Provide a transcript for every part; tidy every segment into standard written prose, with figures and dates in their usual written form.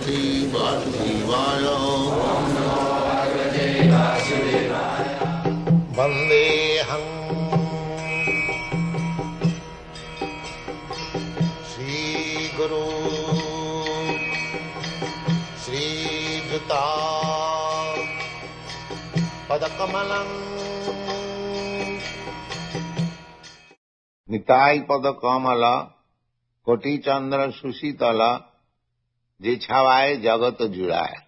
Bhagavate Vasudevaya. Vandeham Shri Guru Shri Juta Padakamalam Nitai Padakamala Koti Chandra Sushitala Jichhavaye Jagat Juraya.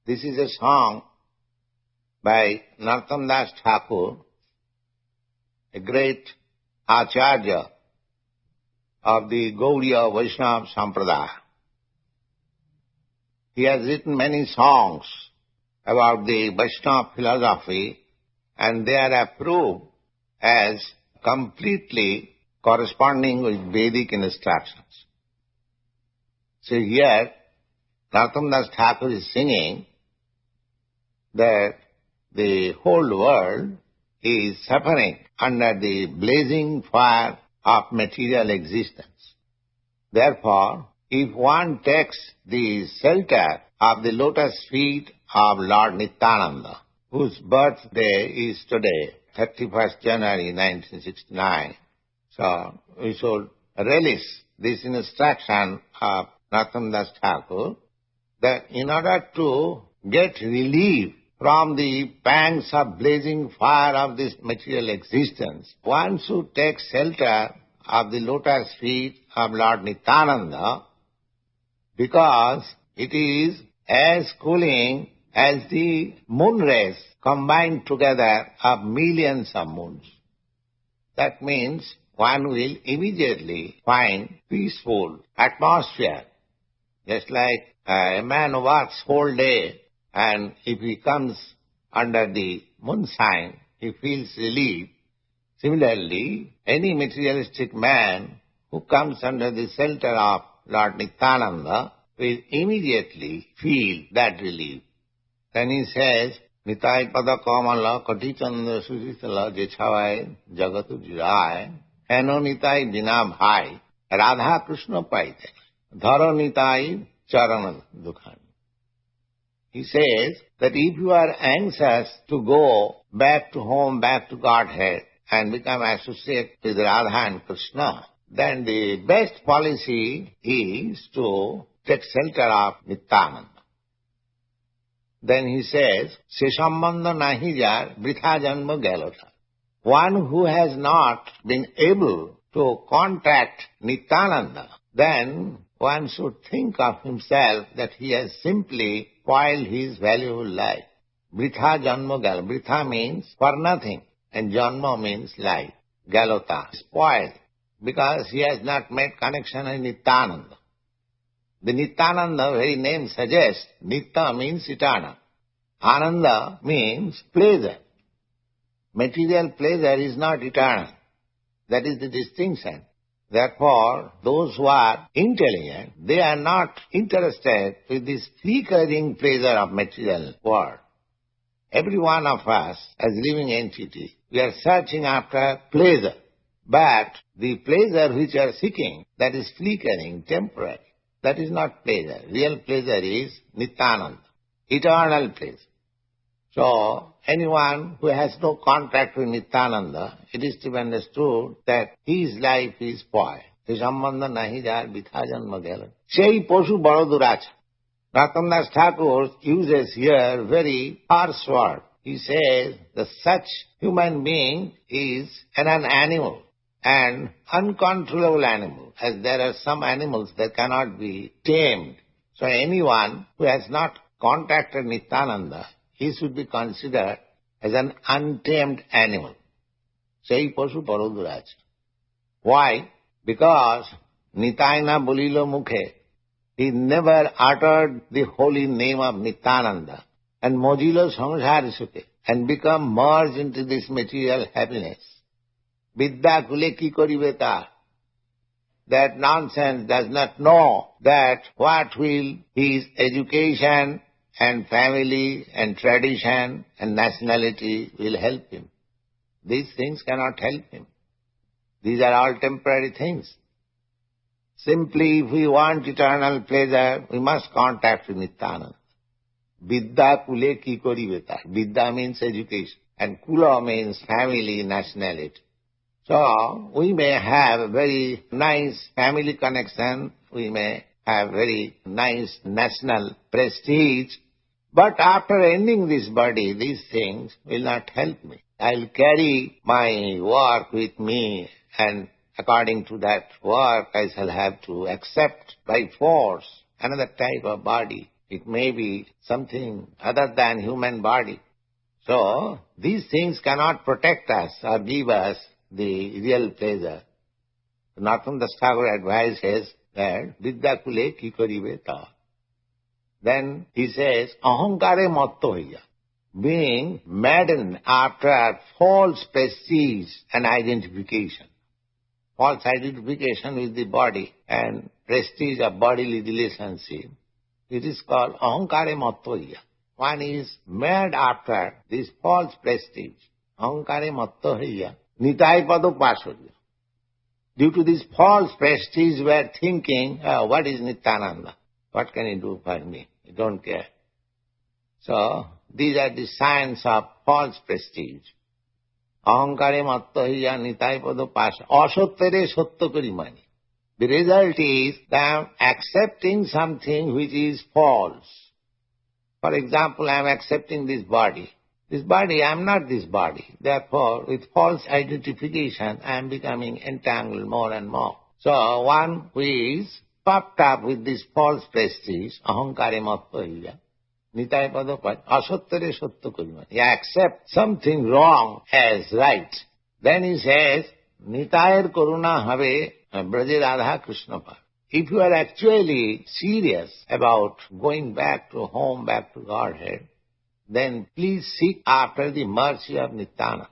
This is a song by Narottam Das Thakur, a great Acharya of the Gaudiya Vaishnava Sampradaya. He has written many songs about the Vaishnava philosophy, and they are approved as completely corresponding with Vedic instructions. So here, Narottam Das Thakur is singing that the whole world is suffering under the blazing fire of material existence. Therefore, if one takes the shelter of the lotus feet of Lord Nityananda, whose birthday is today, 31st January 1969, so we should relish this instruction of Narottam Das Thakur that in order to get relief from the pangs of blazing fire of this material existence, one should take shelter of the lotus feet of Lord Nityananda, because it is as cooling as the moon rays combined together of millions of moons. That means one will immediately find peaceful atmosphere. Just like a man works whole day, and if he comes under the moonshine, he feels relief. Similarly, any materialistic man who comes under the shelter of Lord Nityananda will immediately feel that relief. Then he says, Nitai pada kamala kati chandra susitala jechhavai jagatu jirai eno nitai bina bhai Radha Krishna paite dharo nitai charana dukhan. He says that if you are anxious to go back to home, back to Godhead, and become associated with Radha and Krishna, then the best policy is to take shelter of Nityananda. Then he says, Se sambandha nahi jar vritha janma galota. One who has not been able to contact Nityananda, then one should think of himself that he has simply spoiled his valuable life. Vritha janma galota. Vritha means for nothing, and janma means life. Galota, spoiled, because he has not made connection with Nityananda. The Nityananda very name suggests, Nitya means eternal. Ananda means pleasure. Material pleasure is not eternal. That is the distinction. Therefore, those who are intelligent, they are not interested with this flickering pleasure of material world. Every one of us, as living entity, we are searching after pleasure. But the pleasure which you are seeking, that is flickering, temporary. That is not pleasure. Real pleasure is Nityananda, eternal pleasure. So, anyone who has no contact with Nityananda, it is to be understood that his life is spoiled. Se sambandha nahi jar vitha janma gela. Sei poshu bado duracha. Narottam Das Thakur uses here very harsh word. He says that such human being is an animal, an uncontrollable animal, as there are some animals that cannot be tamed. So anyone who has not contacted Nityananda, he should be considered as an untamed animal. Sei pashu parodurach. Why? Because Nitayana bolilo mukhe. He never uttered the holy name of Nityananda and mojilo samsara sukhe and become merged into this material happiness. Vidya kule ki koribe ta. That nonsense does not know that what will his education and family and tradition and nationality will help him. These things cannot help him. These are all temporary things. Simply, if we want eternal pleasure, we must contact with Nityananda. Vidya kule ki koribe tar. Vidya means education, and kula means family, nationality. So, we may have a very nice family connection, we may have very nice national prestige, but after ending this body, these things will not help me. I'll carry my work with me, and according to that work, I shall have to accept by force another type of body. It may be something other than human body. So, these things cannot protect us or give us the real pleasure. Narottam Das Thakur advises that Vidya kule ki karibe ta. Then he says, ahankare matto hoya. Being maddened after false prestige and identification. False identification with the body and prestige of bodily relationship. It is called ahankare matto hoya. One is mad after this false prestige. Ahankare matto hoya. Nitai pado pasurya. Due to this false prestige, we are thinking, what is Nityananda? What can he do for me? I don't care. So, these are the signs of false prestige. Ahankare matto hiya nitai pado pasurya. Asottere sotto kari mani. The result is that I am accepting something which is false. For example, I am accepting this body. This body, I am not this body. Therefore, with false identification, I am becoming entangled more and more. So, one who is puffed up with this false prestige, ahankare matto hiya, nitai pado asottere sotto kurimani. He accepts something wrong as right. Then he says, nitayar karuna have braje radha krishna par. If you are actually serious about going back to home, back to Godhead, then please seek after the mercy of Nityananda.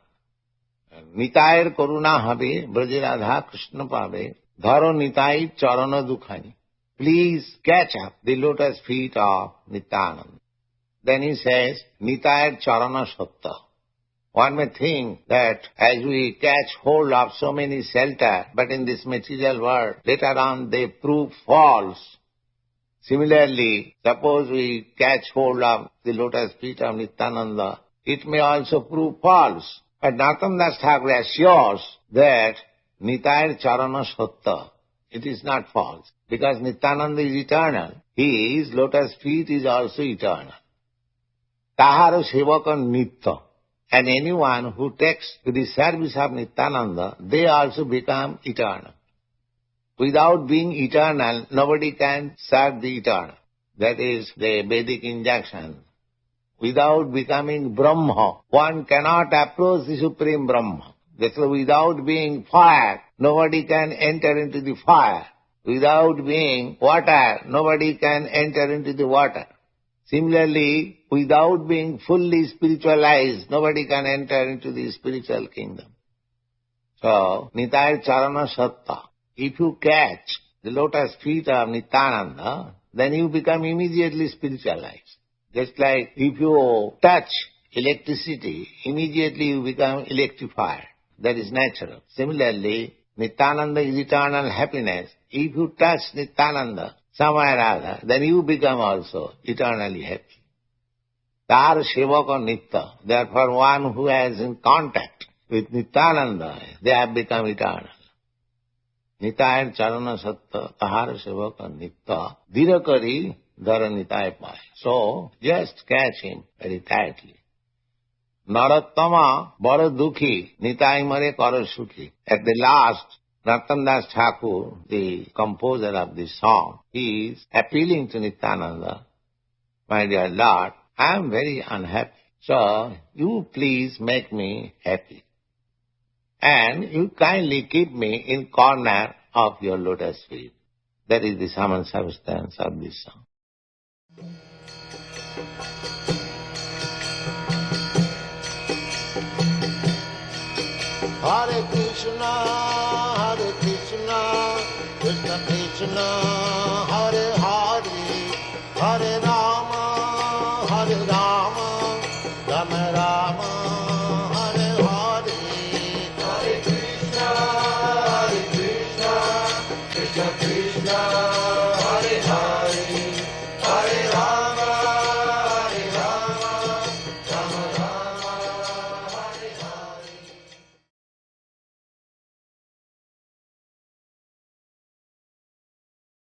Nitayar karuna habe braje radha krishna pave dharo nitai charana dukhani. Please catch up the lotus feet of Nityananda. Then he says, nitayar charana satta. One may think that as we catch hold of so many shelter, but in this material world, later on they prove false. Similarly, suppose we catch hold of the lotus feet of Nityananda, it may also prove false. But Narottam Das Thakur assures that Nitayar Charana Satta, it is not false. Because Nityananda is eternal, his lotus feet is also eternal. Tahara Sevaka Nitya. And anyone who takes to the service of Nityananda, they also become eternal. Without being eternal, nobody can serve the eternal. That is the Vedic injunction. Without becoming Brahma, one cannot approach the Supreme Brahma. Therefore, without being fire, nobody can enter into the fire. Without being water, nobody can enter into the water. Similarly, without being fully spiritualized, nobody can enter into the spiritual kingdom. So, Nitayar Charana Satta. If you catch the lotus feet of Nityananda, then you become immediately spiritualized. Just like if you touch electricity, immediately you become electrified. That is natural. Similarly, Nityananda is eternal happiness. If you touch Nityananda somewhere or other, then you become also eternally happy. Tar Sevaka Nitya. Therefore, one who has in contact with Nityananda, they have become eternal. Nitayar Charana Satta, Tahara Sevaka Nitya, Dhirakari Dhara Nitaya Paya. So, just catch him very tightly. Narottama Bara Dukhi, Nitaya Mare Kara Sukhi. At the last, Narottam Das Thakur, the composer of this song, he is appealing to Nityananda, my dear Lord, I am very unhappy. So, you please make me happy. And you kindly keep me in corner of your lotus feet. That is the sum and substance of this song. Hare Krishna, Krishna Krishna, Hare